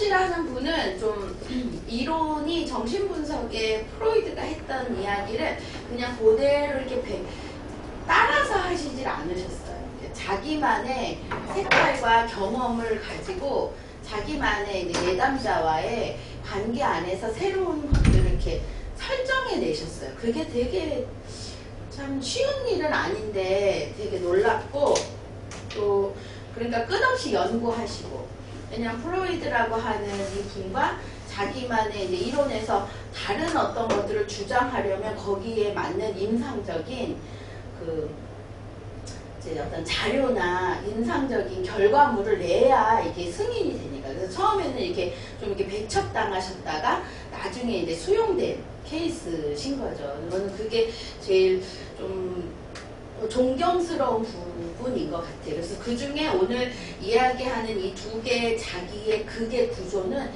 씨라는 분은 좀 이론이 정신분석에 프로이드가 했던 이야기를 그냥 그대로 이렇게 따라서 하시질 않으셨어요. 자기만의 색깔과 경험을 가지고 자기만의 이제 내담자와의 관계 안에서 새로운 것들을 이렇게 설정해 내셨어요. 그게 되게 참 쉬운 일은 아닌데 되게 놀랍고, 또 그러니까 끝없이 연구하시고, 왜냐하면 프로이드라고 하는 이 분과 자기만의 이제 이론에서 다른 어떤 것들을 주장하려면 거기에 맞는 임상적인 그 이제 어떤 자료나 임상적인 결과물을 내야 이게 승인이 되니까. 그래서 처음에는 이렇게 좀 이렇게 배척당하셨다가 나중에 이제 수용된 케이스신 거죠. 저는 그게 제일 좀 존경스러운 부분인 것 같아요. 그래서 그 중에 오늘 이야기하는 이 두 개의 자기의 극의 구조는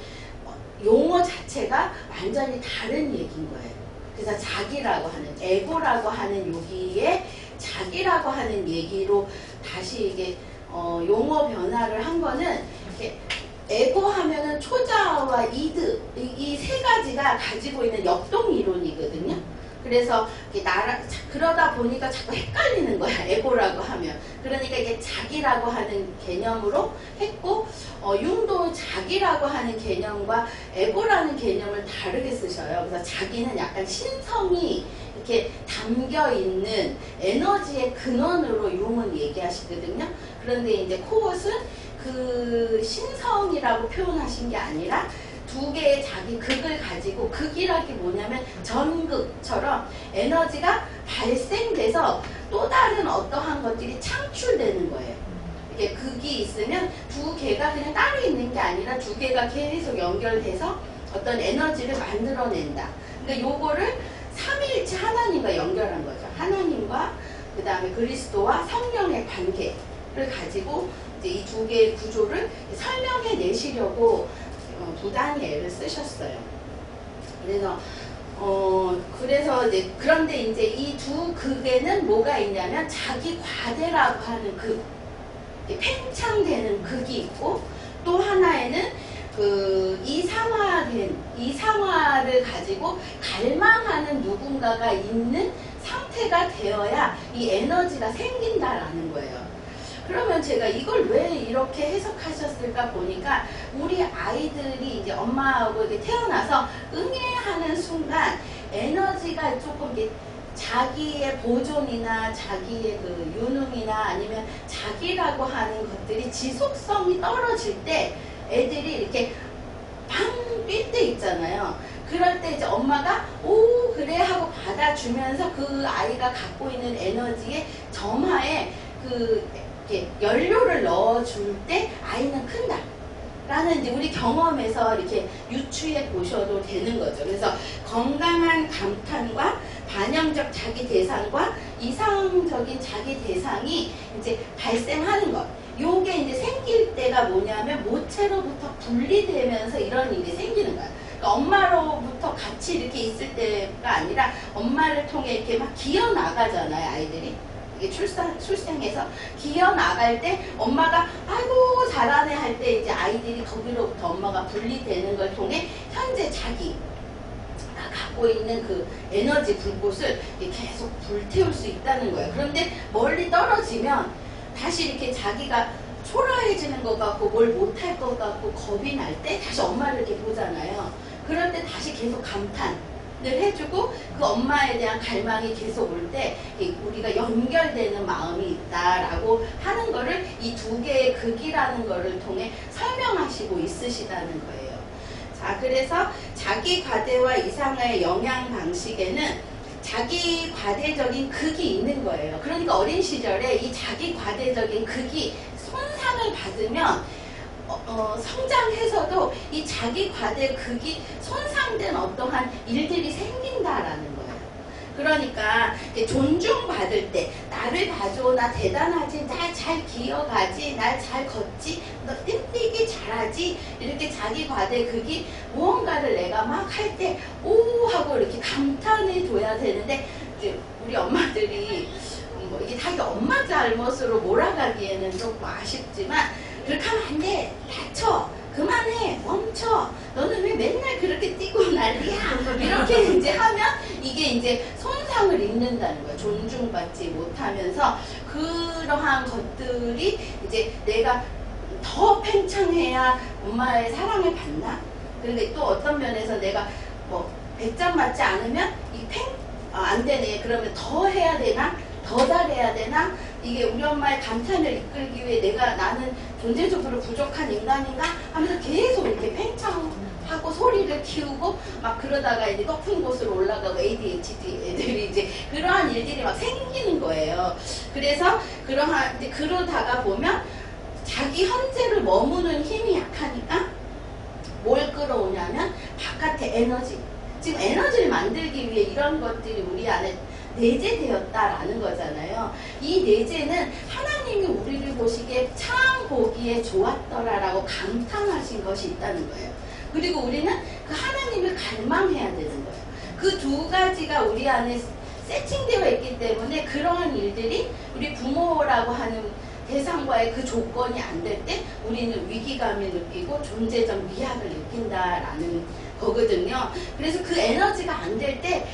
용어 자체가 완전히 다른 얘기인 거예요. 그래서 자기라고 하는, 에고라고 하는 여기에 자기라고 하는 얘기로 다시 이게 용어 변화를 한 거는, 이렇게 에고 하면은 초자와 이드, 이 세 가지가 가지고 있는 역동 이론이거든요. 그래서 그러다 보니까 자꾸 헷갈리는 거야, 에고라고 하면. 그러니까 이게 자기라고 하는 개념으로 했고, 융도 자기라고 하는 개념과 에고라는 개념을 다르게 쓰셔요. 그래서 자기는 약간 신성이 이렇게 담겨 있는 에너지의 근원으로 융은 얘기하시거든요. 그런데 이제 코엇은 그 신성이라고 표현하신 게 아니라 두 개의 자기 극을 가지고, 극이라기 뭐냐면 전극처럼 에너지가 발생돼서 또 다른 어떠한 것들이 창출되는 거예요. 이게 극이 있으면 두 개가 그냥 따로 있는 게 아니라 두 개가 계속 연결돼서 어떤 에너지를 만들어낸다. 그러니까 요거를 삼위일체 하나님과 연결한 거죠. 하나님과 그 다음에 그리스도와 성령의 관계를 가지고 이제 이 두 개의 구조를 설명해 내시려고 부단히 애를 쓰셨어요. 그래서 이제 그런데 이제 이 두 극에는 뭐가 있냐면 자기 과대라고 하는 극, 팽창되는 극이 있고, 또 하나에는 그 이상화를 가지고 갈망하는 누군가가 있는 상태가 되어야 이 에너지가 생긴다라는 거예요. 그러면 제가 이걸 왜 이렇게 해석하셨을까 보니까, 우리 아이들이 이제 엄마하고 이렇게 태어나서 응애하는 순간 에너지가 조금 이렇게 자기의 보존이나 자기의 그 유능이나 아니면 자기라고 하는 것들이 지속성이 떨어질 때 애들이 이렇게 방 뛸 때 있잖아요. 그럴 때 이제 엄마가 오 그래 하고 받아주면서 그 아이가 갖고 있는 에너지의 점화에 그 연료를 넣어줄 때 아이는 큰다 라는 이제 우리 경험에서 이렇게 유추해 보셔도 되는 거죠. 그래서 건강한 감탄과 반영적 자기 대상과 이상적인 자기 대상이 이제 발생하는 것. 요게 이제 생길 때가 뭐냐면 모체로부터 분리되면서 이런 일이 생기는 거야. 그러니까 엄마로부터 같이 이렇게 있을 때가 아니라 엄마를 통해 이렇게 막 기어 나가잖아요, 아이들이. 출생해서 기어 나갈 때 엄마가 아이고 잘하네 할 때 이제 아이들이 거기로부터 엄마가 분리되는 걸 통해 현재 자기가 갖고 있는 그 에너지 불꽃을 계속 불태울 수 있다는 거예요. 그런데 멀리 떨어지면 다시 이렇게 자기가 초라해지는 것 같고 뭘 못할 것 같고 겁이 날 때 다시 엄마를 이렇게 보잖아요. 그럴 때 다시 계속 감탄 해주고 그 엄마에 대한 갈망이 계속 올 때 우리가 연결되는 마음이 있다라고 하는 거를 이 두 개의 극이라는 거를 통해 설명하시고 있으시다는 거예요. 자, 그래서 자기 과대와 이상의 영향 방식에는 자기 과대적인 극이 있는 거예요. 그러니까 어린 시절에 이 자기 과대적인 극이 손상을 받으면 성장해서도 이 자기 과대 극이 손상된 어떠한 일들이 생긴다라는 거예요. 그러니까 존중받을 때 나를 봐줘, 나 대단하지, 나 잘 기어가지, 날 잘 걷지, 너 띵띵이 잘하지, 이렇게 자기 과대 극이 무언가를 내가 막 할 때 오 하고 이렇게 감탄해 줘야 되는데, 우리 엄마들이 이게 자기 엄마 잘못으로 몰아가기에는 조금 아쉽지만 그렇게 하면 안 돼, 다쳐 그만해, 멈춰, 너는 왜 맨날 그렇게 뛰고 난리야, 이렇게 이제 하면 이게 이제 손상을 입는다는 거야. 존중받지 못하면서 그러한 것들이 이제 내가 더 팽창해야 엄마의 사랑을 받나? 그런데 또 어떤 면에서 내가 뭐 100점 맞지 않으면 안 되네. 그러면 더 해야 되나? 더 잘해야 되나? 이게 우리 엄마의 감탄을 이끌기 위해 나는 존재적으로 부족한 인간인가? 하면서 계속 이렇게 팽창하고 소리를 키우고 막 그러다가 이제 높은 곳으로 올라가고 ADHD 애들이 이제 그러한 일들이 막 생기는 거예요. 그래서 그러다가 보면 자기 현재를 머무는 힘이 약하니까 뭘 끌어오냐면 바깥의 에너지. 지금 에너지를 만들기 위해 이런 것들이 우리 안에 내재되었다라는 거잖아요. 이 내재는 하나님이 우리를 보시기에 참 보기에 좋았더라라고 감탄하신 것이 있다는 거예요. 그리고 우리는 그 하나님을 갈망해야 되는 거예요. 그 두 가지가 우리 안에 세팅되어 있기 때문에 그러한 일들이 우리 부모라고 하는 대상과의 그 조건이 안 될 때 우리는 위기감을 느끼고 존재적 미학을 느낀다라는 거거든요. 그래서 그 에너지가 안 될 때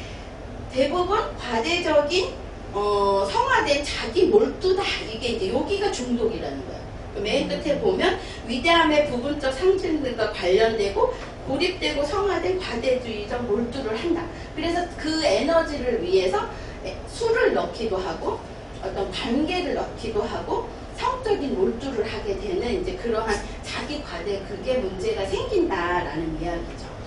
대부분 과대적인 성화된 자기 몰두다. 이게 이제 여기가 중독이라는 거예요. 맨 끝에 보면 위대함의 부분적 상징들과 관련되고 고립되고 성화된 과대주의적 몰두를 한다. 그래서 그 에너지를 위해서 술을 넣기도 하고 어떤 관계를 넣기도 하고 성적인 몰두를 하게 되는 이제 그러한 자기 과대 그게 문제가 생긴다라는 이야기죠.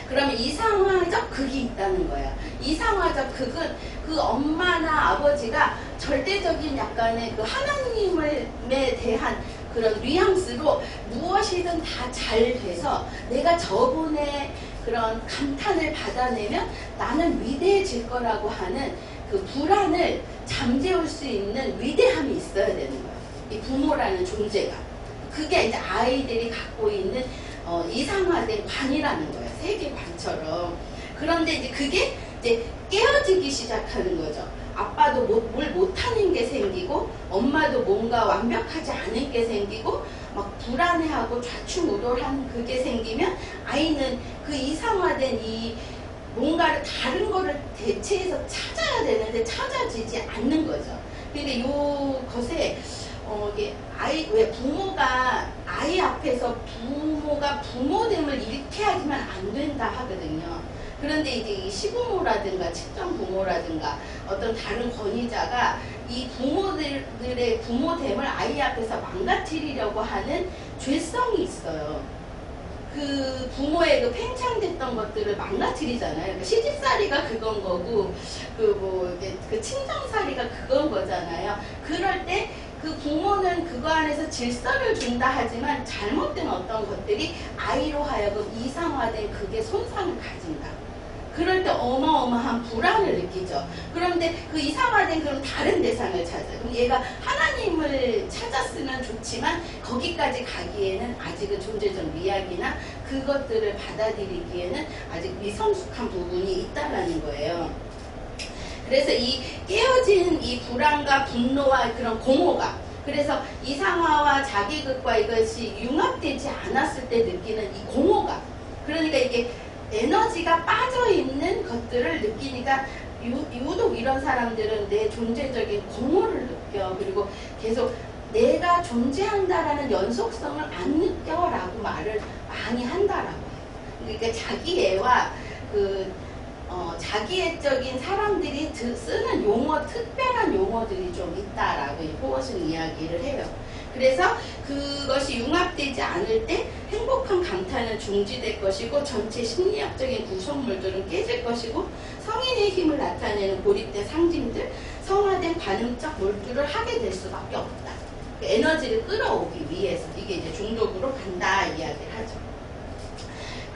그러면 이상화적 극이 있다는 거예요. 이상화적 극은 그 엄마나 아버지가 절대적인 약간의 그 하나님에 대한 그런 뉘앙스로 무엇이든 다 잘 돼서 내가 저분의 그런 감탄을 받아내면 나는 위대해질 거라고 하는 그 불안을 잠재울 수 있는 위대함이 있어야 되는 거예요. 이 부모라는 존재가. 그게 이제 아이들이 갖고 있는 이상화된 관이라는 거예요. 세계관처럼. 그런데 이제 그게 이제 깨어지기 시작하는 거죠. 아빠도 뭘 못하는 게 생기고 엄마도 뭔가 완벽하지 않은 게 생기고 막 불안해하고 좌충우돌한 그게 생기면 아이는 그 이상화된 이 뭔가를 다른 거를 대체해서 찾아야 되는데 찾아지지 않는 거죠. 그러니까 요것에 이게 왜 부모가 아이 앞에서 부모가 부모됨을 잃게 하지만 안 된다 하거든요. 그런데 이제 이 시부모라든가 측정 부모라든가 어떤 다른 권위자가 이 부모들의 부모됨을 아이 앞에서 망가뜨리려고 하는 죄성이 있어요. 그 부모의 그 팽창됐던 것들을 망가뜨리잖아요. 그러니까 시집살이가 그건 거고 그 친정살이가 그건 거잖아요. 그럴 때 그 부모는 그거 안에서 질서를 준다 하지만 잘못된 어떤 것들이 아이로 하여금 이상화된 그게 손상을 가진다. 그럴 때 어마어마한 불안을 느끼죠. 그런데 그 이상화된 그런 다른 대상을 찾아요. 그럼 얘가 하나님을 찾았으면 좋지만 거기까지 가기에는 아직은 존재적 미학이나 그것들을 받아들이기에는 아직 미성숙한 부분이 있다라는 거예요. 그래서 이 깨어진 이 불안과 분노와 그런 공허가 그래서 이상화와 자기극과 이것이 융합되지 않았을 때 느끼는 이 공허가 그러니까 이게 에너지가 빠져있는 것들을 느끼니까 유독 이런 사람들은 내 존재적인 공허를 느껴. 그리고 계속 내가 존재한다라는 연속성을 안 느껴라고 말을 많이 한다라고 해요. 그러니까 자기애와 자기애적인 사람들이 쓰는 용어, 특별한 용어들이 좀 있다라고 포것은 이야기를 해요. 그래서 그것이 융합되지 않을 때 행복한 감탄은 중지될 것이고 전체 심리학적인 구성물들은 깨질 것이고 성인의 힘을 나타내는 고립된 상징들, 성화된 반응적 몰두를 하게 될 수밖에 없다. 그 에너지를 끌어오기 위해서 이게 이제 중독으로 간다 이야기를 하죠.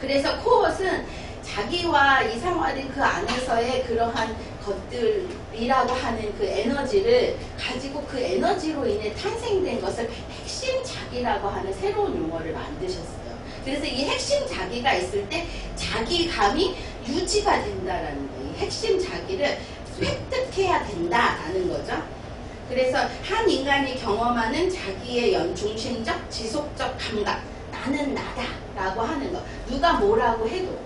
그래서 코엇은 자기와 이상화된 그 안에서의 그러한 것들이라고 하는 그 에너지를 가지고 그 에너지로 인해 탄생된 것을 핵심 자기라고 하는 새로운 용어를 만드셨어요. 그래서 이 핵심 자기가 있을 때 자기감이 유지가 된다라는 거예요. 이 핵심 자기를 획득해야 된다라는 거죠. 그래서 한 인간이 경험하는 자기의 중심적, 지속적 감각 나는 나다라고 하는 거. 누가 뭐라고 해도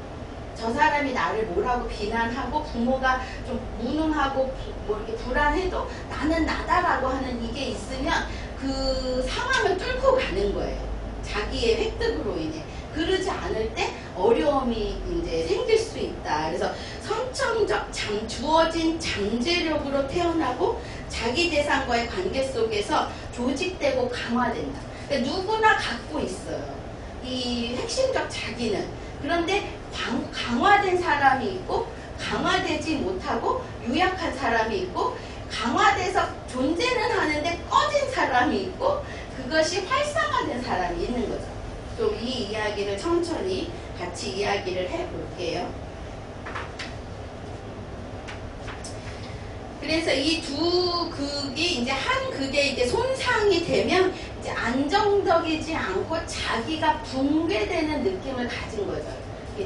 저 사람이 나를 뭐라고 비난하고 부모가 좀 무능하고 뭐 이렇게 불안해도 나는 나다라고 하는 이게 있으면 그 상황을 뚫고 가는 거예요. 자기의 획득으로 인해. 그러지 않을 때 어려움이 이제 생길 수 있다. 그래서 선천적 주어진 잠재력으로 태어나고 자기 대상과의 관계 속에서 조직되고 강화된다. 그러니까 누구나 갖고 있어요. 이 핵심적 자기는. 그런데 강화된 사람이 있고 강화되지 못하고 유약한 사람이 있고 강화돼서 존재는 하는데 꺼진 사람이 있고 그것이 활성화된 사람이 있는 거죠. 좀 이 이야기를 천천히 같이 이야기를 해볼게요. 그래서 이 두 극이 이제 한 극에 이제 손상이 되면 이제 안정적이지 않고 자기가 붕괴되는 느낌을 가진 거죠.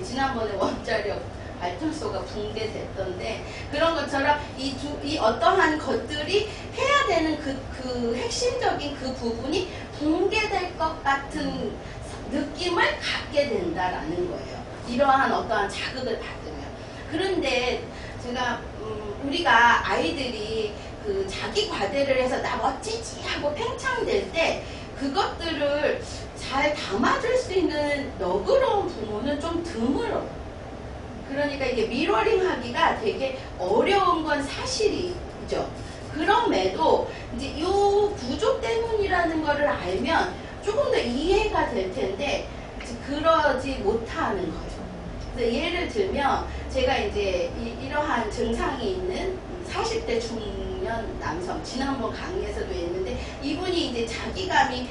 지난번에 원자력 발전소가 붕괴됐던데 그런 것처럼 이 어떠한 것들이 해야 되는 그 핵심적인 그 부분이 붕괴될 것 같은 느낌을 갖게 된다라는 거예요. 이러한 어떠한 자극을 받으면. 그런데 제가 우리가 아이들이 그 자기 과대를 해서 나 멋지지 하고 팽창될 때 그것들을 잘 담아줄 수 있는 너그러운 부모는 좀 드물어요. 그러니까 이게 미러링 하기가 되게 어려운 건 사실이죠. 그럼에도 이제 이 구조 때문이라는 거를 알면 조금 더 이해가 될 텐데 그러지 못하는 거죠. 그래서 예를 들면 제가 이제 이러한 증상이 있는 40대 중년 남성 지난번 강의에서도 했는데 이분이 이제 자기감이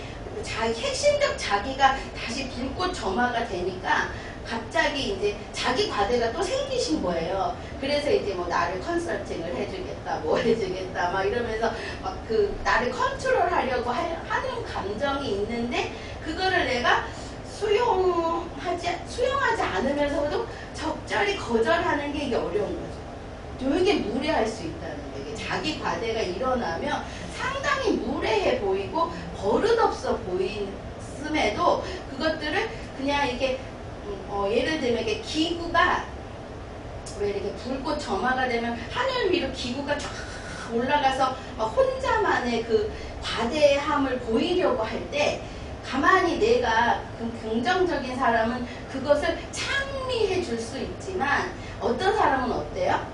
핵심적 자기가 다시 불꽃 점화가 되니까 갑자기 이제 자기 과대가 또 생기신 거예요. 그래서 이제 뭐 나를 컨설팅을 해주겠다, 뭐 해주겠다, 막 이러면서 막 그 나를 컨트롤하려고 하는 감정이 있는데 그거를 내가 수용하지 않으면서도 적절히 거절하는 게 이게 어려운 거죠. 되게 무례할 수 있다는 거. 이게 자기 과대가 일어나면 상당히 무례해 보이고 버릇없어 보임에도 그것들을 그냥 이게 예를 들면 이게 기구가 왜 이렇게 불꽃 점화가 되면 하늘 위로 기구가 쫙 올라가서 막 혼자만의 그 과대함을 보이려고 할 때 가만히 내가 그 긍정적인 사람은 그것을 창미해 줄 수 있지만 어떤 사람은 어때요?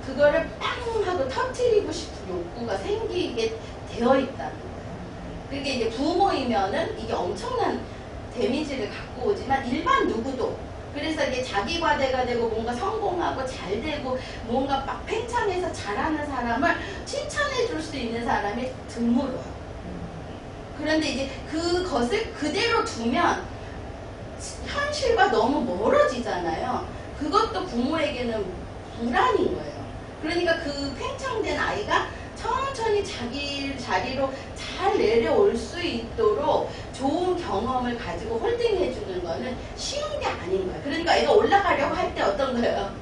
그거를 빵 하고 터뜨리고 싶은 욕구가 생기게 되어 있다는 거예요. 그게 이제 부모이면은 이게 엄청난 데미지를 갖고 오지만 일반 누구도 그래서 이게 자기 과대가 되고 뭔가 성공하고 잘 되고 뭔가 막 팽창해서 잘하는 사람을 칭찬해 줄 수 있는 사람이 드물어요. 그런데 이제 그것을 그대로 두면 현실과 너무 멀어지잖아요. 그것도 부모에게는 불안인 거예요. 그러니까 그 팽창된 아이가 천천히 자기 자리로 잘 내려올 수 있도록 좋은 경험을 가지고 홀딩해 주는 거는 쉬운 게 아닌 거예요. 그러니까 애가 올라가려고 할 때 어떤 거예요?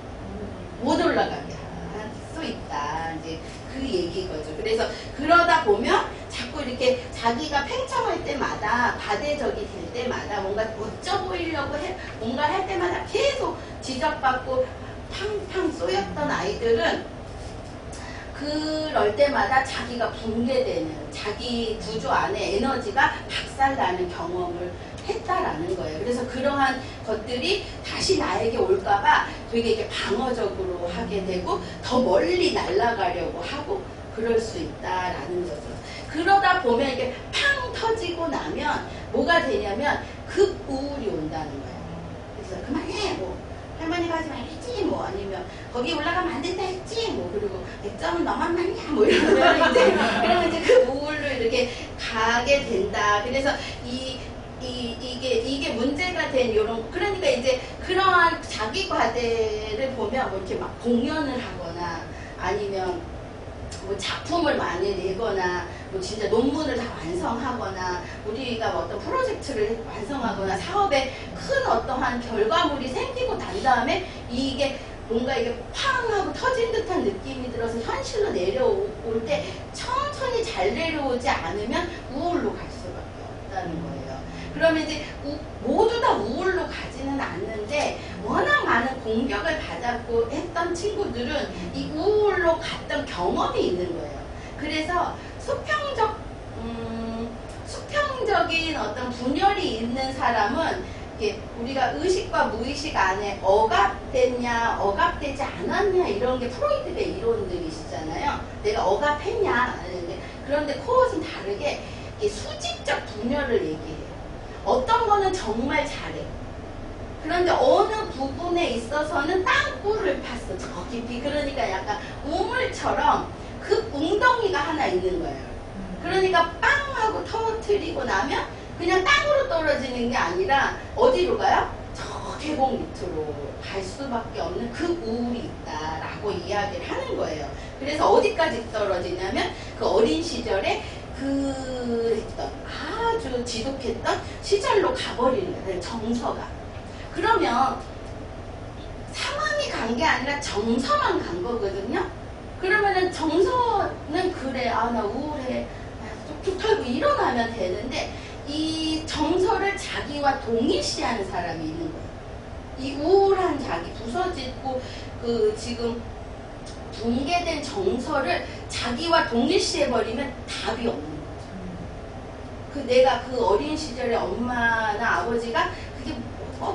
못 올라가게 할 수 있다. 이제 그 얘기거죠. 그래서 그러다 보면 자꾸 이렇게 자기가 팽창할 때마다 과대적이 될 때마다 뭔가 멋져 보이려고 뭔가 할 때마다 계속 지적받고 팡팡 쏘였던 아이들은 그럴 때마다 자기가 붕괴되는 자기 구조 안에 에너지가 박살나는 경험을 했다라는 거예요. 그래서 그러한 것들이 다시 나에게 올까봐 되게 이렇게 방어적으로 하게 되고 더 멀리 날아가려고 하고 그럴 수 있다라는 거죠. 그러다 보면 이게 팡 터지고 나면 뭐가 되냐면 급우울이 온다는 거예요. 그래서 그만해 뭐 할머니가 하지 말랬지 뭐 아니면 거기 올라가면 안 된다 했지 뭐 그리고 100점은 너만 맞냐 뭐 이러면 이제 그러면 이제 그 우울로 이렇게 가게 된다. 그래서 이게 문제가 된 요런 그러니까 이제 그러한 자기 과대를 보면 뭐 이렇게 막 공연을 하거나 아니면 뭐 작품을 많이 내거나 뭐 진짜 논문을 다 완성하거나 우리가 뭐 어떤 프로젝트를 완성하거나 사업에 큰 어떠한 결과물이 생기고 난 다음에 이게 뭔가 이게 팡 하고 터진 듯한 느낌이 들어서 현실로 내려올 때 천천히 잘 내려오지 않으면 우울로 갈 수밖에 없다는 거예요. 그러면 이제 모두 다 우울로 가지는 않는데 워낙 많은 공격을 받았고 했던 친구들은 이 우울로 갔던 경험이 있는 거예요. 그래서 수평적인 어떤 분열이 있는 사람은 이게 우리가 의식과 무의식 안에 억압됐냐 억압되지 않았냐 이런 게 프로이드의 이론들이시잖아요. 내가 억압했냐. 그런데 코엇은 다르게 수직적 분열을 얘기해요. 어떤 거는 정말 잘해. 그런데 어느 부분에 있어서는 땅굴을 팠어. 저 깊이. 그러니까 약간 우물처럼 그 웅덩이가 하나 있는 거예요. 그러니까 빵 하고 터뜨리고 나면 그냥 땅으로 떨어지는 게 아니라 어디로 가요? 저 계곡 밑으로 갈 수밖에 없는 그 우울이 있다라고 이야기를 하는 거예요. 그래서 어디까지 떨어지냐면 그 어린 시절에 그 했던 아주 지독했던 시절로 가버리는 거예요. 정서가. 그러면 상황이 간 게 아니라 정서만 간 거거든요. 그러면은 정서는 그래, 아 나 우울해, 툭툭 털고 일어나면 되는데 이 정서를 자기와 동일시하는 사람이 있는 거예요. 이 우울한 자기, 부서지고 그 지금 붕괴된 정서를 자기와 동일시해버리면 답이 없는 거죠. 그 내가 그 어린 시절에 엄마나 아버지가 그게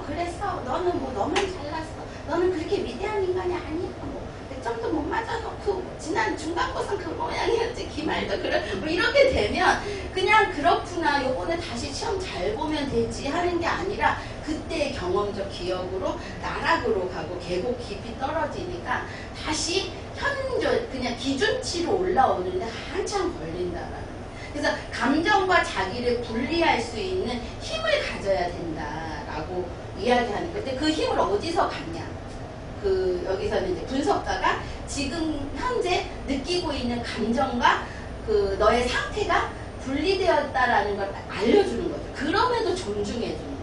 그랬어. 너는 뭐 너만 잘났어. 너는 그렇게 위대한 인간이 아니야. 뭐 100점도 못 맞아놓고 지난 중간고사 그 모양이었지. 기말도 뭐 이렇게 되면 그냥 그렇구나. 요번에 다시 시험 잘 보면 되지 하는 게 아니라 그때의 경험적 기억으로 나락으로 가고 계곡 깊이 떨어지니까 다시 그냥 기준치로 올라오는데 한참 걸린다라는. 그래서 감정과 자기를 분리할 수 있는 힘을 가져야 된다라고 이야기하는 거예요. 근데 그 힘을 어디서 갖냐? 여기서는 이제 분석가가 지금 현재 느끼고 있는 감정과 그 너의 상태가 분리되었다라는 걸 알려주는 거죠. 그럼에도 존중해주는 거예요.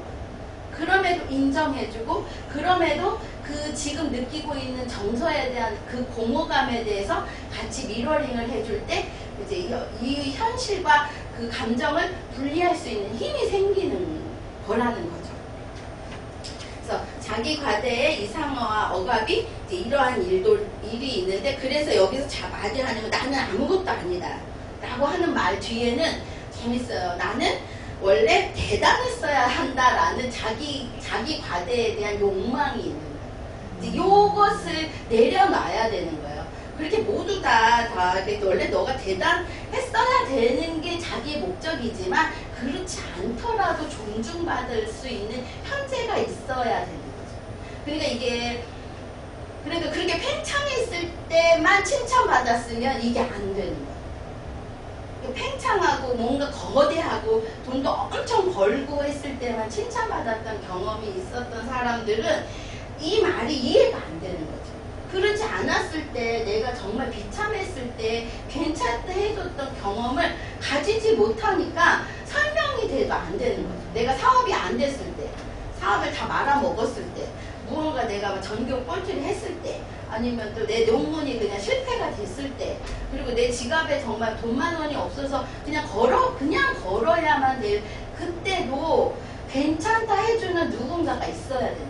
그럼에도 인정해주고, 그럼에도 그 지금 느끼고 있는 정서에 대한 그 공허감에 대해서 같이 미러링을 해줄 때 이제 이 현실과 그 감정을 분리할 수 있는 힘이 생기는 거라는 거죠. 그래서 자기 과대의 이상어와 억압이 이제 이러한 일이 있는데, 그래서 여기서 말을 하는 건 나는 아무것도 아니다 라고 하는 말 뒤에는 재밌어요. 나는 원래 대단했어야 한다라는 자기 과대에 대한 욕망이 있는 거예요. 이제 요것을 내려놔야 되는 거예요. 그렇게 모두 다 원래 너가 대단했어야 되는 게 자기의 목적이지만 그렇지 않더라도 존중받을 수 있는 현재가 있어야 되는 거죠. 그러니까 그렇게 팽창했을 때만 칭찬받았으면 이게 안 되는 거예요. 팽창하고 뭔가 거대하고 돈도 엄청 벌고 했을 때만 칭찬받았던 경험이 있었던 사람들은 이 말이 이해가 안 되는 거죠. 그러지 않았을 때, 내가 정말 비참했을 때 괜찮다 해줬던 경험을 가지지 못하니까 설명이 돼도 안 되는 거죠. 내가 사업이 안 됐을 때, 사업을 다 말아먹었을 때, 무언가 내가 전교 꼴찌를 했을 때, 아니면 또 내 논문이 그냥 실패가 됐을 때, 그리고 내 지갑에 정말 돈 10,000원이 없어서 그냥 걸어야만 될 그때도 괜찮다 해주는 누군가가 있어야 된다.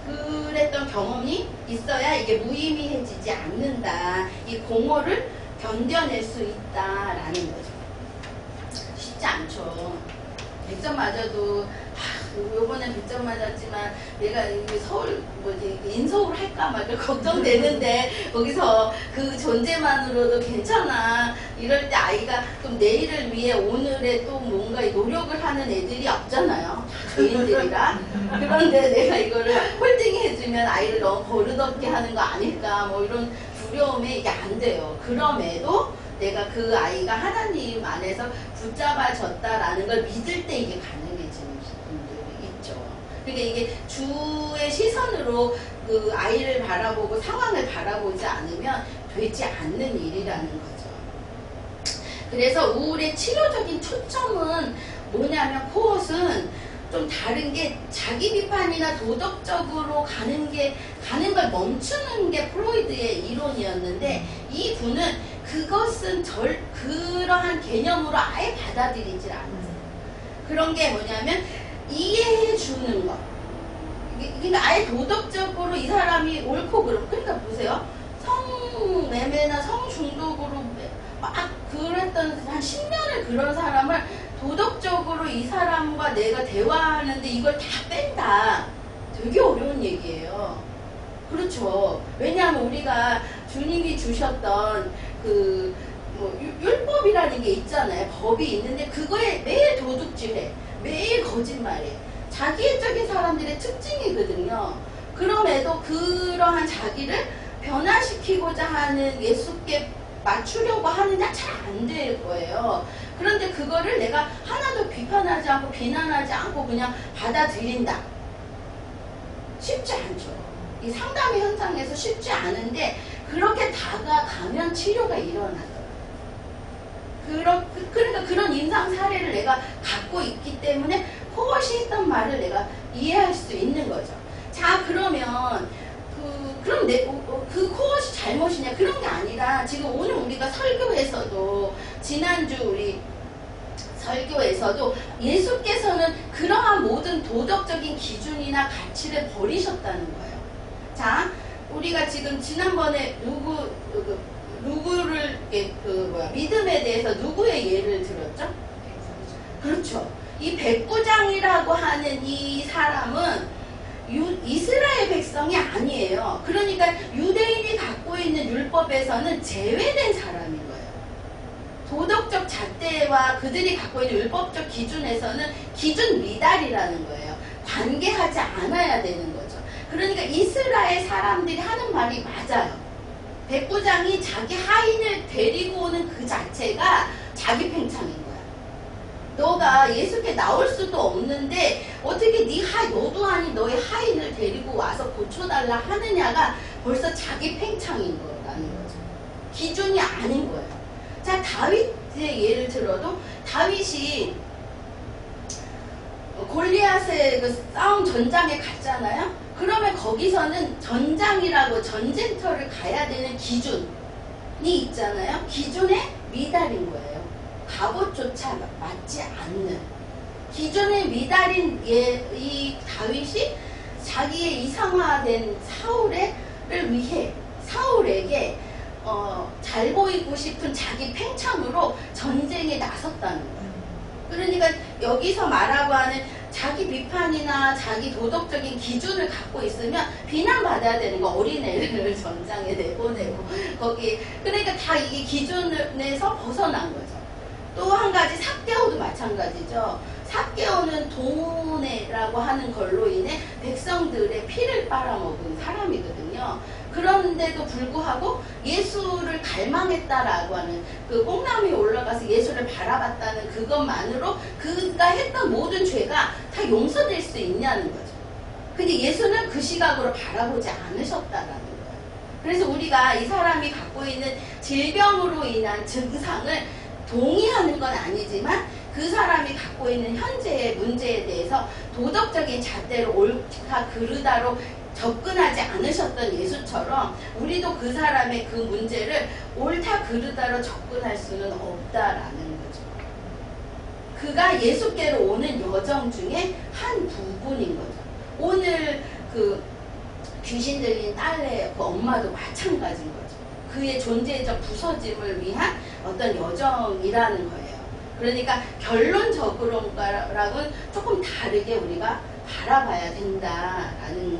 그랬던 경험이 있어야 이게 무의미해지지 않는다. 이 공허를 견뎌낼 수 있다라는 거죠. 쉽지 않죠. 100점 맞아도 요번엔 100점 맞았지만 내가 서울 인서울 할까 말까 걱정되는데 거기서 그 존재만으로도 괜찮아. 이럴 때 아이가 좀 내일을 위해 오늘에 또 뭔가 노력을 하는 애들이 없잖아요. 개인들이라. 그런데 내가 이거를 홀딩해주면 아이를 너무 버릇없게 하는 거 아닐까 뭐 이런 두려움에 이게 안 돼요. 그럼에도 내가 그 아이가 하나님 안에서 붙잡아졌다라는 걸 믿을 때 이게 가능해지는 부분들이 있죠. 그러니까 이게 주의 시선으로 그 아이를 바라보고 상황을 바라보지 않으면 되지 않는 일이라는 거죠. 그래서 우울의 치료적인 초점은 뭐냐면 코엇은 좀 다른 게 자기 비판이나 도덕적으로 가는 걸 멈추는 게 프로이드의 이론이었는데 이 분은 그것은 그러한 개념으로 아예 받아들이질 않았어요. 그런 게 뭐냐면 이해해 주는 거. 그러니까 아예 도덕적으로 이 사람이 옳고 그름. 그러니까 보세요. 성매매나 성중독으로 막 그랬던 한 10년을 그런 사람을 도덕적으로 이 사람과 내가 대화하는데 이걸 다 뺀다. 되게 어려운 얘기예요. 그렇죠. 왜냐하면 우리가 주님이 주셨던 그 뭐 율법이라는 게 있잖아요. 법이 있는데 그거에 매일 도둑질해. 매일 거짓말해. 자기애적인 사람들의 특징이거든요. 그럼에도 그러한 자기를 변화시키고자 하는 예수께 맞추려고 하는데 잘 안 될 거예요. 그런데 그거를 내가 하나도 비판하지 않고 비난하지 않고 그냥 받아들인다. 쉽지 않죠. 이 상담의 현장에서 쉽지 않은데 그렇게 다가가면 치료가 일어나더라고요. 그러니까 그런 임상 사례를 내가 갖고 있기 때문에 코엇이 했던 말을 내가 이해할 수 있는 거죠. 자, 그러면 그럼 그 코엇이 잘못이냐? 그런 게 아니라 지금 오늘 우리가 설교에서도 지난주 우리 설교에서도 예수께서는 그러한 모든 도덕적인 기준이나 가치를 버리셨다는 거예요. 자, 우리가 지금 지난번에 누구를 믿음에 대해서 누구의 예를 들었죠? 그렇죠. 이 백부장이라고 하는 이 사람은 이스라엘 백성이 아니에요. 그러니까 유대인이 갖고 있는 율법에서는 제외된 사람인 거예요. 도덕적 잣대와 그들이 갖고 있는 율법적 기준에서는 기준 미달이라는 거예요. 관계하지 않아야 되는 거죠. 그러니까 이스라엘 사람들이 하는 말이 맞아요. 백부장이 자기 하인을 데리고 오는 그 자체가 자기 팽창인 거야. 너가 예수께 나올 수도 없는데 어떻게 너도 아니 너의 하인을 데리고 와서 고쳐달라 하느냐가 벌써 자기 팽창인 거라는 거죠. 기준이 아닌 거예요. 자, 다윗의 예를 들어도 다윗이 골리앗의 그 싸움 전장에 갔잖아요. 그러면 거기서는 전장이라고 전쟁터를 가야 되는 기준이 있잖아요. 기준에 미달인 거예요. 갑옷조차 맞지 않는 기존에 미달인 이 다윗이 자기의 이상화된 사울을 위해 사울에게 잘 보이고 싶은 자기 팽창으로 전쟁에 나섰다는 거예요. 그러니까 여기서 말하고 하는 자기 비판이나 자기 도덕적인 기준을 갖고 있으면 비난받아야 되는 거. 어린애를 전장에 내보내고 거기 그러니까 다 이게 기준에서 벗어난 거죠. 또 한 가지 삭개오도 마찬가지죠. 삭개오는 돈이라고 하는 걸로 인해 백성들의 피를 빨아먹은 사람이거든요. 그런데도 불구하고 예수를 갈망했다라고 하는 그 뽕나무에 올라가서 예수를 바라봤다는 그것만으로 그가 했던 모든 죄가 다 용서될 수 있냐는 거죠. 근데 예수는 그 시각으로 바라보지 않으셨다라는 거예요. 그래서 우리가 이 사람이 갖고 있는 질병으로 인한 증상을 동의하는 건 아니지만 그 사람이 갖고 있는 현재의 문제에 대해서 도덕적인 잣대로 옳다 그르다로 접근하지 않으셨던 예수처럼 우리도 그 사람의 그 문제를 옳다 그르다로 접근할 수는 없다라는 거죠. 그가 예수께로 오는 여정 중에 한 부분인 거죠. 오늘 그 귀신 들린 딸의 그 엄마도 마찬가지인 거죠. 그의 존재적 부서짐을 위한 어떤 여정이라는 거예요. 그러니까 결론적으로랑은 조금 다르게 우리가 바라봐야 된다라는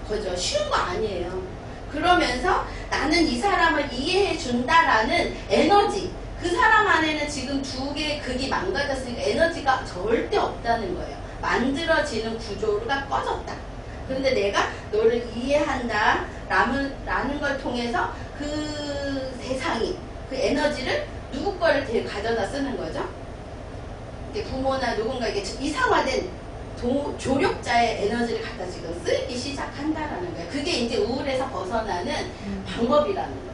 거죠. 쉬운 거 아니에요. 그러면서 나는 이 사람을 이해해 준다라는 에너지, 그 사람 안에는 지금 두 개의 극이 망가졌으니까 에너지가 절대 없다는 거예요. 만들어지는 구조가 꺼졌다. 그런데 내가 너를 이해한다 라는 걸 통해서 그 세상이 그 에너지를 누구 거를 가져다 쓰는 거죠. 부모나 누군가에게 이상화된 조력자의 에너지를 갖다 지금 쓰기 시작한다라는 거예요. 그게 이제 우울에서 벗어나는 방법이라는 거죠.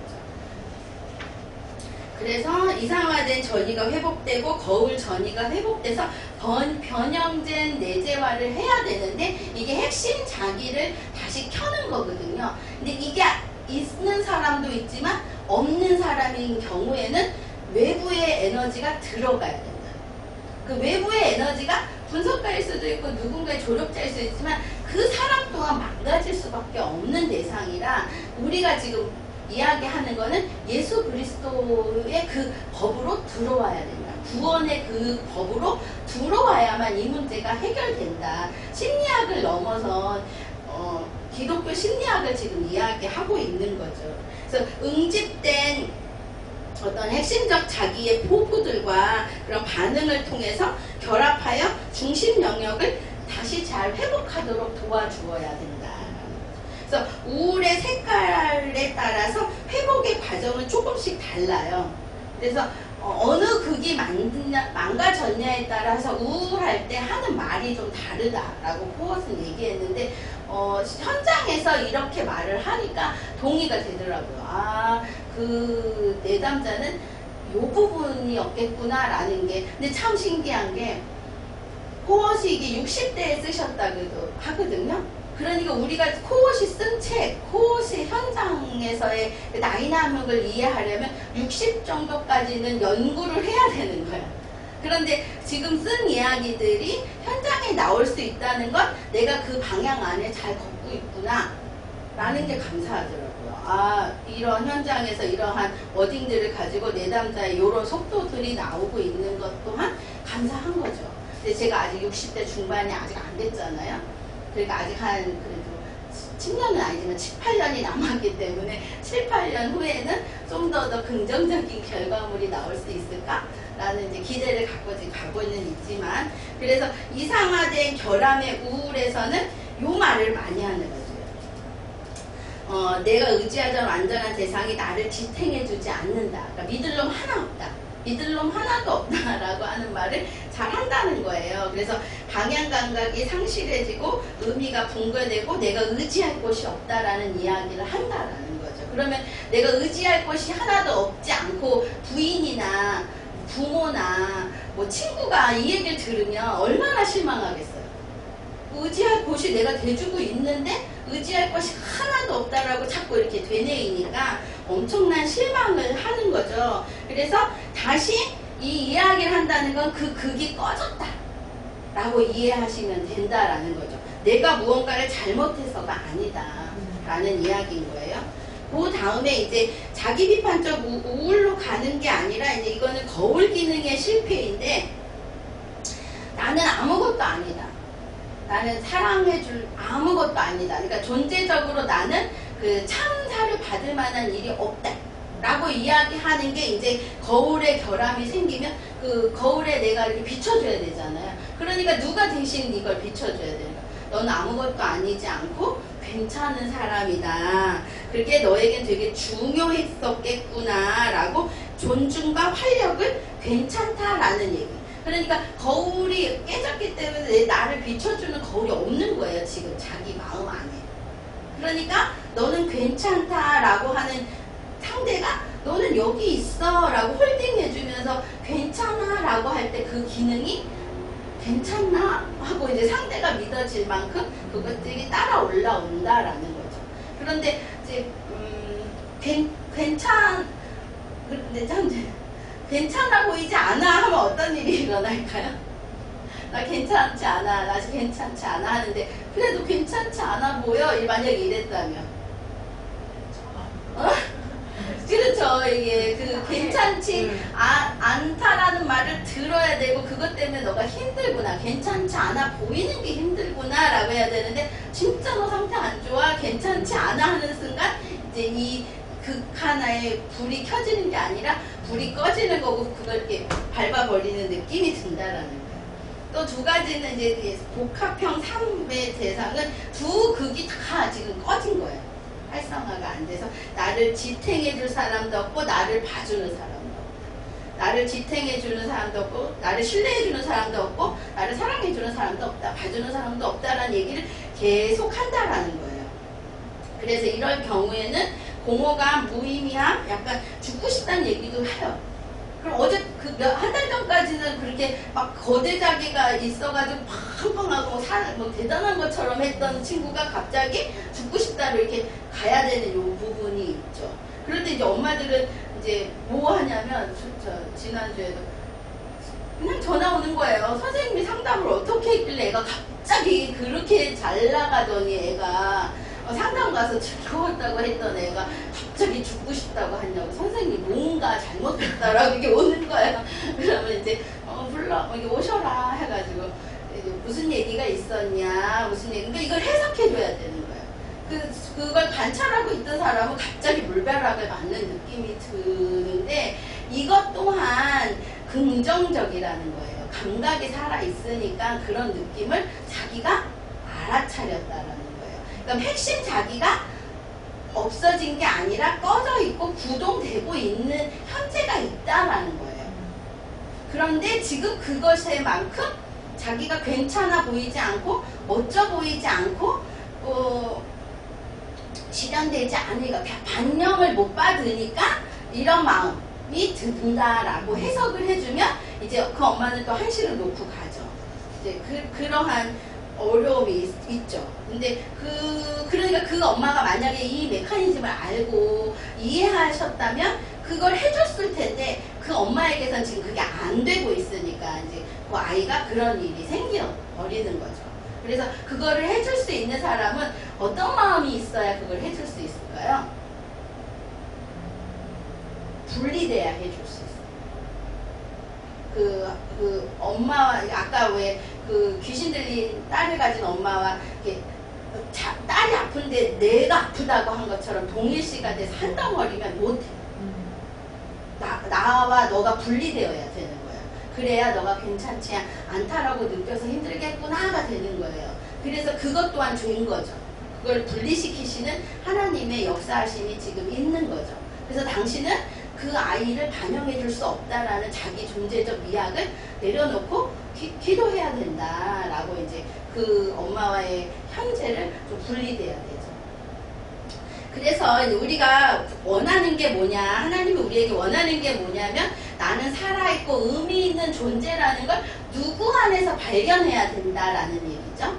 그래서 이상화된 전이가 회복되고 거울 전이가 회복돼서 변형된 내재화를 해야 되는데 이게 핵심 자기를 다시 켜는 거거든요. 근데 이게 있는 사람도 있지만 없는 사람인 경우에는 외부의 에너지가 들어가야 된다. 그 외부의 에너지가 분석가일 수도 있고 누군가의 조력자일 수도 있지만 그 사람 또한 망가질 수밖에 없는 대상이라 우리가 지금 이야기하는 거는 예수 그리스도의 그 법으로 들어와야 된다. 구원의 그 법으로 들어와야만 이 문제가 해결된다. 심리학을 넘어선 기독교 심리학을 지금 이야기하고 있는 거죠. 그래서 응집된 어떤 핵심적 자기의 포부들과 그런 반응을 통해서 결합하여 중심 영역을 다시 잘 회복하도록 도와주어야 된다. 그래서 우울의 색깔에 따라서 회복의 과정은 조금씩 달라요. 그래서 어느 극이 망가졌냐에 따라서 우울할 때 하는 말이 좀 다르다라고 포엇은 얘기했는데 현장에서 이렇게 말을 하니까 동의가 되더라고요. 아, 그 내담자는 요 부분이었겠구나라는 게. 근데 참 신기한 게 포엇이 이게 60대에 쓰셨다고도 하거든요. 그러니까 우리가 코엇이 쓴 책, 코엇의 현장에서의 다이나믹을 이해하려면 60 정도까지는 연구를 해야 되는 거야. 그런데 지금 쓴 이야기들이 현장에 나올 수 있다는 건 내가 그 방향 안에 잘 걷고 있구나 라는 게 감사하더라고요. 아, 이런 현장에서 이러한 워딩들을 가지고 내담자의 이런 속도들이 나오고 있는 것 또한 감사한 거죠. 근데 제가 아직 60대 중반이 아직 안 됐잖아요. 그러니까 아직 한 그래도 10년은 아니지만 7, 8년이 남았기 때문에 7, 8년 후에는 좀 더 긍정적인 결과물이 나올 수 있을까라는 이제 기대를 갖고 지금 가고는 있지만, 그래서 이상화된 결함의 우울에서는 요 말을 많이 하는 거죠. 내가 의지하던 완전한 대상이 나를 지탱해주지 않는다. 그러니까 믿을 놈 하나 없다. 믿을 놈 하나도 없다라고 하는 말을 잘 한다는 거예요. 그래서 방향 감각이 상실해지고 의미가 붕괴되고 내가 의지할 곳이 없다라는 이야기를 한다라는 거죠. 그러면 내가 의지할 곳이 하나도 없지 않고 부인이나 부모나 뭐 친구가 이 얘기를 들으면 얼마나 실망하겠어요. 의지할 곳이 내가 돼주고 있는데 의지할 것이 하나도 없다라고 자꾸 이렇게 되뇌이니까 엄청난 실망을 하는 거죠. 그래서 다시 이 이야기를 한다는 건 그 극이 꺼졌다 라고 이해하시면 된다라는 거죠. 내가 무언가를 잘못해서가 아니다 라는 이야기인 거예요. 그 다음에 이제 자기 비판적 우울로 가는 게 아니라 이제 이거는 거울 기능의 실패인데, 나는 아무것도 아니다. 나는 사랑해줄 아무것도 아니다. 그러니까 존재적으로 나는 그 찬사를 받을 만한 일이 없다 라고 이야기하는 게 이제 거울에 결함이 생기면 그 거울에 내가 이렇게 비춰줘야 되잖아요. 그러니까 누가 대신 이걸 비춰줘야 되는가? 너는 아무것도 아니지 않고 괜찮은 사람이다. 그게 너에겐 되게 중요했었겠구나 라고 존중과 활력을 괜찮다라는 얘기. 그러니까 거울이 깨졌기 때문에 나를 비춰주는 거울이 없는 거예요. 지금 자기 마음 안에. 그러니까 너는 괜찮다라고 하는 상대가 너는 여기 있어 라고 홀딩해주면서 괜찮아 라고 할 때 그 기능이 괜찮나 하고 이제 상대가 믿어질 만큼 그것들이 따라 올라온다라는 거죠. 그런데 이제 근데 참 괜찮아 보이지 않아 하면 어떤 일이 일어날까요? 나 괜찮지 않아, 나 괜찮지 않아 하는데 그래도 괜찮지 않아 보여 만약에 이랬다면 그렇죠. 이게 그 괜찮지 않다라는 말을 들어야 되고 그것 때문에 너가 힘들구나, 괜찮지 않아 보이는 게 힘들구나 라고 해야 되는데, 진짜 너 상태 안 좋아, 괜찮지 않아 하는 순간 이제 이 극 하나에 불이 켜지는 게 아니라 불이 꺼지는 거고 그걸 이렇게 밟아버리는 느낌이 든다라는 거예요. 또 두 가지는 이제 복합형 3의 대상은 두 극이 다 지금 꺼진 거예요. 활성화가 안 돼서 나를 지탱해줄 사람도 없고 나를 봐주는 사람도 없다. 나를 지탱해주는 사람도 없고 나를 신뢰해주는 사람도 없고 나를 사랑해주는 사람도 없다. 봐주는 사람도 없다라는 얘기를 계속 한다라는 거예요. 그래서 이럴 경우에는 공허감, 무의미함, 약간 죽고 싶다는 얘기도 해요. 그럼 어제 한 달 전까지는 그렇게 막 거대자기가 있어가지고 팡팡하고 뭐 대단한 것처럼 했던 친구가 갑자기 죽고 싶다로 이렇게 가야 되는 요 부분이 있죠. 그럴 때 이제 엄마들은 이제 뭐 하냐면, 저 지난주에도 그냥 전화 오는 거예요. 선생님이 상담을 어떻게 했길래 애가 갑자기 그렇게 잘 나가더니 애가 상담 가서 즐거웠다고 했던 애가 갑자기 죽고 싶다고 하냐고. 선생님 뭔가 잘못됐다라고 이게 오는 거예요. 그러면 이제 불러 이게 오셔라 해가지고 이제 무슨 얘기가 있었냐 무슨 얘기. 그러니까 이걸 해석해 줘야 되는 거예요. 그걸 관찰하고 있던 사람은 갑자기 물벼락을 맞는 느낌이 드는데 이것 또한 긍정적이라는 거예요. 감각이 살아있으니까 그런 느낌을 자기가 알아차렸다라는 거예요. 그럼 핵심 자기가 없어진 게 아니라 꺼져 있고 구동되고 있는 현재가 있다라는 거예요. 그런데 지금 그것에만큼 자기가 괜찮아 보이지 않고 멋져 보이지 않고 실현되지 않으니까 반영을 못 받으니까 이런 마음이 든다라고 해석을 해주면 이제 그 엄마는 또 한시를 놓고 가죠. 이제 그러한 어려움이 있죠. 근데 그러니까 그 엄마가 만약에 이 메커니즘을 알고 이해하셨다면 그걸 해줬을 텐데 그 엄마에게선 지금 그게 안 되고 있으니까 이제 그 아이가 그런 일이 생겨버리는 거죠. 그래서 그거를 해줄 수 있는 사람은 어떤 마음이 있어야 그걸 해줄 수 있을까요? 분리돼야 해줄 수 있어요. 그 엄마와 아까 왜 그 귀신 들린 딸을 가진 엄마와 이렇게 딸이 아픈데 내가 아프다고 한 것처럼 동일시가 돼서 한 덩어리면 못해. 나와 너가 분리되어야 되는 거예요. 그래야 너가 괜찮지 않다라고 느껴서 힘들겠구나가 되는 거예요. 그래서 그것 또한 죄인 거죠. 그걸 분리시키시는 하나님의 역사하심이 지금 있는 거죠. 그래서 당신은 그 아이를 반영해 줄 수 없다라는 자기 존재적 미학을 내려놓고 기도해야 된다라고 이제 그 엄마와의 현재를 좀 분리돼야 되죠. 그래서 우리가 원하는 게 뭐냐, 하나님이 우리에게 원하는 게 뭐냐면 나는 살아있고 의미 있는 존재라는 걸 누구 안에서 발견해야 된다라는 얘기죠.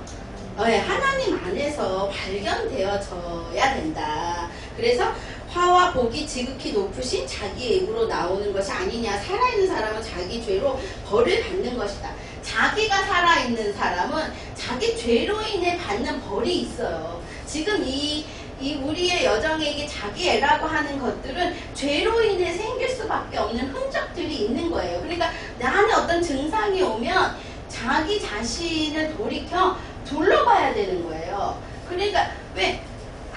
하나님 안에서 발견되어져야 된다. 그래서 화와 복이 지극히 높으신 자기의 입으로 나오는 것이 아니냐. 살아있는 사람은 자기 죄로 벌을 받는 것이다. 자기가 살아있는 사람은 자기 죄로 인해 받는 벌이 있어요. 지금 이 우리의 여정에게 자기 애라고 하는 것들은 죄로 인해 생길 수밖에 없는 흔적들이 있는 거예요. 그러니까 나한테 어떤 증상이 오면 자기 자신을 돌이켜 둘러봐야 되는 거예요. 그러니까 왜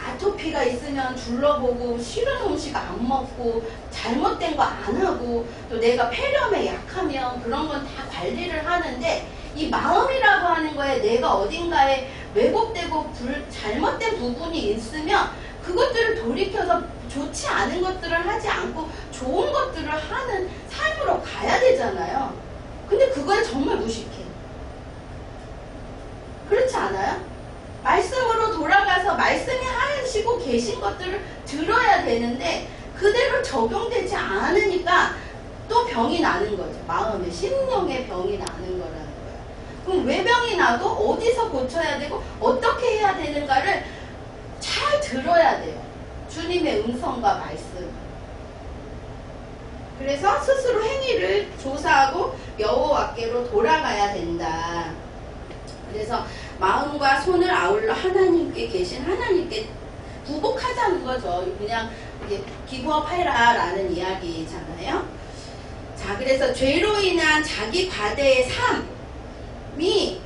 아토피가 있으면 둘러보고 싫은 음식 안 먹고 잘못된 거 안 하고 또 내가 폐렴에 약하면 그런 건 다 관리를 하는데 이 마음이라고 하는 거에 내가 어딘가에 왜곡되고 잘못된 부분이 있으면 그것들을 돌이켜서 좋지 않은 것들을 하지 않고 좋은 것들을 하는 삶으로 가야 되잖아요. 근데 그걸 정말 무식해. 그렇지 않아요? 말씀으로 돌아가서 말씀이 하시고 계신 것들을 들어야 되는데 그대로 적용되지 않으니까 또 병이 나는 거죠. 마음의 심령의 병이 나는 거라는 거예요. 그럼 왜 병이 나고 어디서 고쳐야 되고 어떻게 해야 되는가를 잘 들어야 돼요. 주님의 음성과 말씀. 그래서 스스로 행위를 조사하고 여호와께로 돌아가야 된다. 그래서 마음과 손을 아울러 하나님께 계신 하나님께 부복하자는 거죠. 그냥 기부업 해라 라는 이야기잖아요. 자, 그래서 죄로 인한 자기 과대의 삶이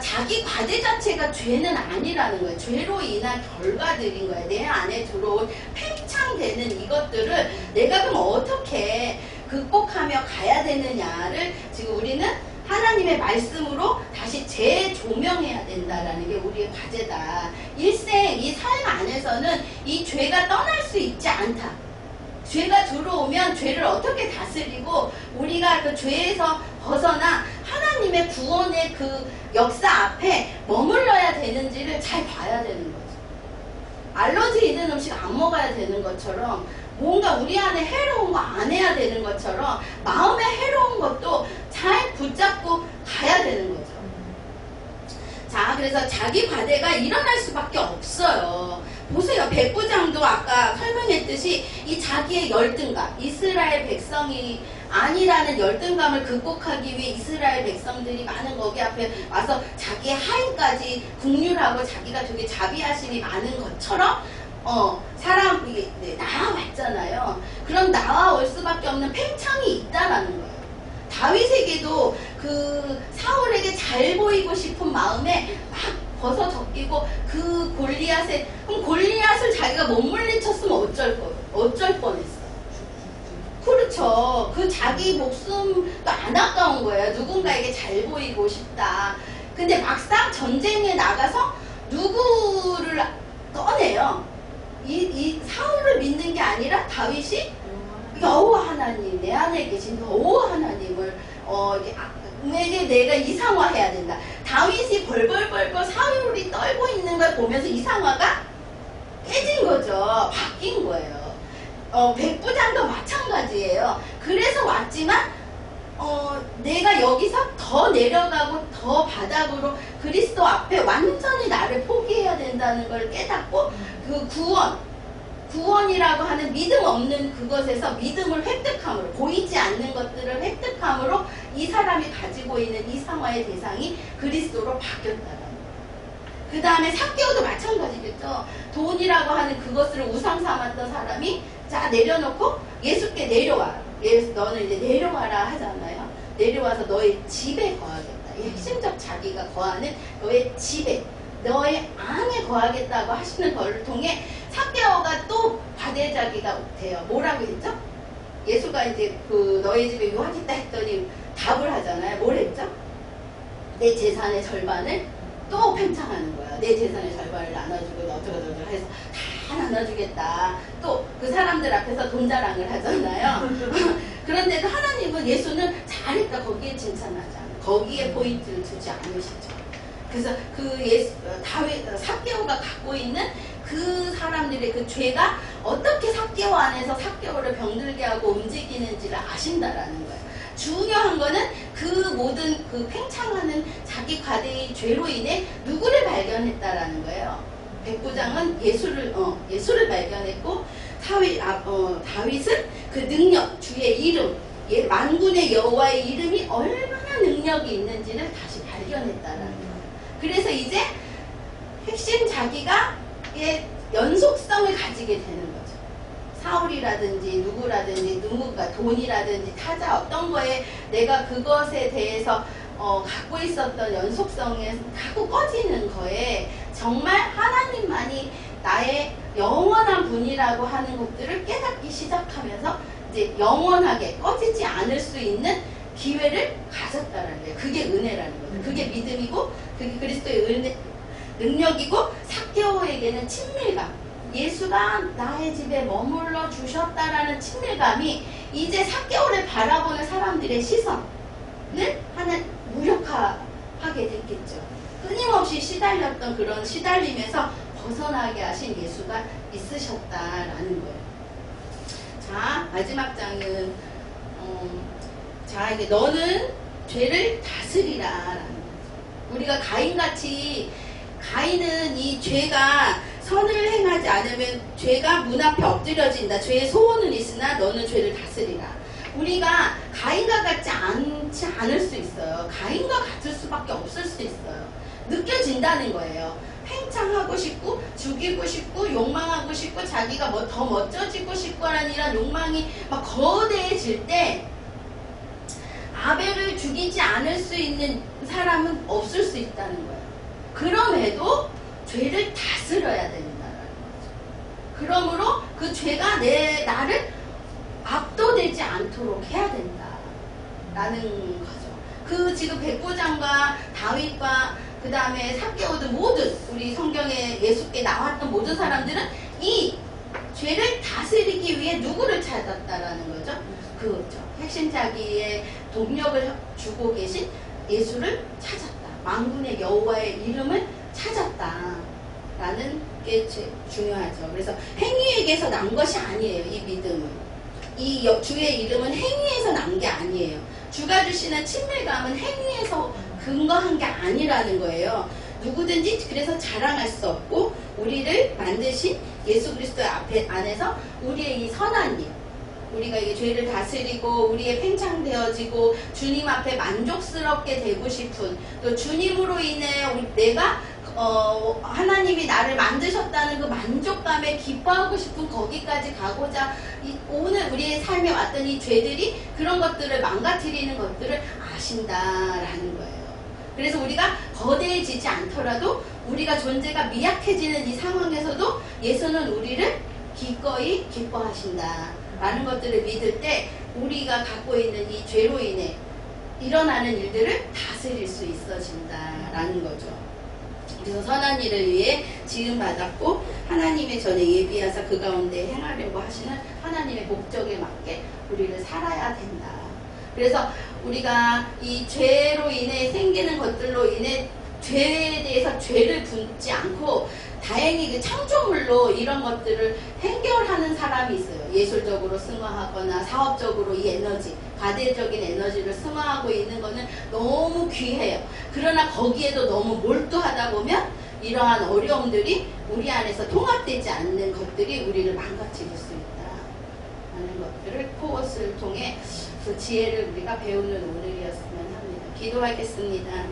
자기 과대 자체가 죄는 아니라는 거예요. 죄로 인한 결과들인 거예요. 내 안에 들어온 팽창되는 이것들을 내가 그럼 어떻게 극복하며 가야 되느냐를 지금 우리는 하나님의 말씀으로 다시 재조명해야 된다라는 게 우리의 과제다. 일생 이 삶 안에서는 이 죄가 떠날 수 있지 않다. 죄가 들어오면 죄를 어떻게 다스리고 우리가 그 죄에서 벗어나 하나님의 구원의 그 역사 앞에 머물러야 되는지를 잘 봐야 되는 거죠. 알러지 있는 음식 안 먹어야 되는 것처럼 뭔가 우리 안에 해로운 거 안 해야 되는 것처럼 마음에 해로운 것도 잘 붙잡고 가야 되는 거죠. 자, 그래서 자기 과대가 일어날 수밖에 없어요. 보세요. 백부장도 아까 설명했듯이 이 자기의 열등감, 이스라엘 백성이 아니라는 열등감을 극복하기 위해 이스라엘 백성들이 많은 거기 앞에 와서 자기의 하인까지 국률하고 자기가 되게 자비하심이 많은 것처럼 사람이 나와왔잖아요. 그럼 나와올 수밖에 없는 팽창이 있다라는 거예요. 다윗에게도 그 사울에게 잘 보이고 싶은 마음에 막 벗어 적이고 그 그럼 골리앗을 자기가 못 물리쳤으면 어쩔 뻔했어. 그렇죠. 그 자기 목숨도 안 아까운 거예요. 누군가에게 잘 보이고 싶다. 근데 막상 전쟁에 나가서 누구를 꺼내요? 이 사울을 믿는 게 아니라 다윗이 여호와 하나님, 내 안에 계신 여호와 하나님을 내가 이상화해야 된다. 다윗이 벌벌벌벌 사울이 떨고 있는 걸 보면서 이상화가 깨진 거죠. 바뀐 거예요. 백부장도 마찬가지예요. 그래서 왔지만 내가 여기서 더 내려가고 더 바닥으로 그리스도 앞에 완전히 나를 포기해야 된다는 걸 깨닫고 그 구원이라고 하는 믿음 없는 그것에서 믿음을 획득함으로, 보이지 않는 것들을 획득함으로 이 사람이 가지고 있는 이상화의 대상이 그리스도로 바뀌었다는 거예요. 그 다음에 삭개오도 마찬가지겠죠. 돈이라고 하는 그것을 우상 삼았던 사람이 자 내려놓고 예수께 내려와. 너는 이제 내려와라 하잖아요. 내려와서 너의 집에 거하겠다. 이 핵심적 자기가 거하는 너의 집에, 너의 안에 거하겠다고 하시는 것을 통해 삭개오가 또 과대자기가 돼요. 뭐라고 했죠? 예수가 이제 너의 집에 요하겠다 했더니 답을 하잖아요. 뭘 했죠? 내 재산의 절반을 또 팽창하는 거야. 내 재산의 절반을 나눠주고 어쩌고저쩌고 해서 다 나눠주겠다. 또 그 사람들 앞에서 돈 자랑을 하잖아요. 그런데도 하나님은 예수는 잘했다 거기에 칭찬하지 않아요. 거기에 포인트를 두지 않으시죠. 그래서 삭개오가 갖고 있는 그 사람들의 그 죄가 어떻게 삭개오 안에서 삭개오를 병들게 하고 움직이는지를 아신다라는 거예요. 중요한 거는 그 모든 그 팽창하는 자기 과대의 죄로 인해 누구를 발견했다라는 거예요. 백부장은 예수를 발견했고 다윗은 그 능력, 주의 이름, 만군의 여호와의 이름이 얼마나 능력이 있는지를 다시 발견했다라는 거예요. 그래서 이제 핵심 자기가 연속성을 가지게 되는 거죠. 사울이라든지 누구가 돈이라든지 타자 어떤 거에 내가 그것에 대해서 갖고 있었던 연속성에 자꾸 꺼지는 거에 정말 하나님만이 나의 영원한 분이라고 하는 것들을 깨닫기 시작하면서 이제 영원하게 꺼지지 않을 수 있는 기회를 가졌다라는 거예요. 그게 은혜라는 거죠. 그게 믿음이고 그게 그리스도의 능력이고 삭개오에게는 친밀감, 예수가 나의 집에 머물러 주셨다라는 친밀감이 이제 삭개오를 바라보는 사람들의 시선을 무력화하게 됐겠죠. 끊임없이 시달렸던 그런 시달림에서 벗어나게 하신 예수가 있으셨다라는 거예요. 자, 마지막 장은 이게 너는 죄를 다스리라라는 거죠. 우리가 가인같이 가인은 이 죄가 선을 행하지 않으면 죄가 문 앞에 엎드려진다. 죄의 소원은 있으나 너는 죄를 다스리라. 우리가 가인과 같지 않지 않을 수 있어요. 가인과 같을 수밖에 없을 수 있어요. 느껴진다는 거예요. 팽창하고 싶고 죽이고 싶고 욕망하고 싶고 자기가 더 멋져지고 싶고라는 이런 욕망이 막 거대해질 때 아벨을 죽이지 않을 수 있는 사람은 없을 수 있다는 거예요. 그럼에도 죄를 다스려야 된다는 거죠. 그러므로 그 죄가 나를 압도되지 않도록 해야 된다라는 거죠. 지금 백부장과 다윗과 그 다음에 삭개오든 모든 우리 성경에 예수께 나왔던 모든 사람들은 이 죄를 다스리기 위해 누구를 찾았다라는 거죠? 그거죠. 핵심 자기의 동력을 주고 계신 예수를 찾았다. 만군의 여호와의 이름을 찾았다라는 게 중요하죠. 그래서 행위에게서 난 것이 아니에요. 이 믿음은. 이 주의 이름은 행위에서 난 게 아니에요. 주가 주시는 친밀감은 행위에서 근거한 게 아니라는 거예요. 누구든지 그래서 자랑할 수 없고 우리를 만드신 예수 그리스도 안에서 우리의 이 선한 일, 우리가 이 죄를 다스리고 우리의 팽창되어지고 주님 앞에 만족스럽게 되고 싶은, 또 주님으로 인해 내가 하나님이 나를 만드셨다는 그 만족감에 기뻐하고 싶은 거기까지 가고자 오늘 우리의 삶에 왔던 이 죄들이 그런 것들을 망가뜨리는 것들을 아신다라는 거예요. 그래서 우리가 거대해지지 않더라도 우리가 존재가 미약해지는 이 상황에서도 예수는 우리를 기꺼이 기뻐하신다라는 것들을 믿을 때 우리가 갖고 있는 이 죄로 인해 일어나는 일들을 다스릴 수 있어진다라는 거죠. 그래서 선한 일을 위해 지음받았고 하나님의 전에 예비하사 그 가운데 행하려고 하시는 하나님의 목적에 맞게 우리를 살아야 된다. 그래서 우리가 이 죄로 인해 생기는 것들로 인해 죄에 대해서 죄를 붓지 않고 다행히 그 창조물로 이런 것들을 해결하는 사람이 있어요. 예술적으로 승화하거나 사업적으로 이 에너지, 가대적인 에너지를 승화하고 있는 거는 너무 귀해요. 그러나 거기에도 너무 몰두하다 보면 이러한 어려움들이 우리 안에서 통합되지 않는 것들이 우리를 망가뜨릴 수 있다 하는 것들을 코엇을 통해 그 지혜를 우리가 배우는 오늘이었으면 합니다. 기도하겠습니다.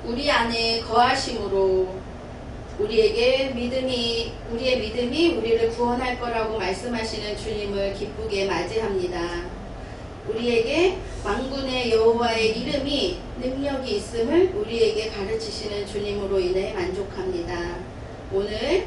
우리 안에 거하심으로 우리의 믿음이 우리를 구원할 거라고 말씀하시는 주님을 기쁘게 맞이합니다. 우리에게 만군의 여호와의 이름이 능력이 있음을 우리에게 가르치시는 주님으로 인해 만족합니다. 오늘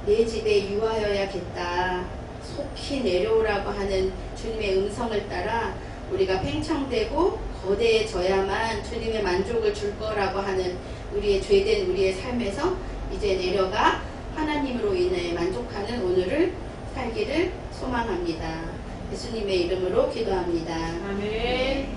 내 집에 유하여야겠다, 속히 내려오라고 하는 주님의 음성을 따라 우리가 팽창되고 거대해져야만 주님의 만족을 줄 거라고 하는 우리의 죄된 우리의 삶에서 이제 내려가 하나님으로 인해 만족하는 오늘을 살기를 소망합니다. 예수님의 이름으로 기도합니다. 아멘.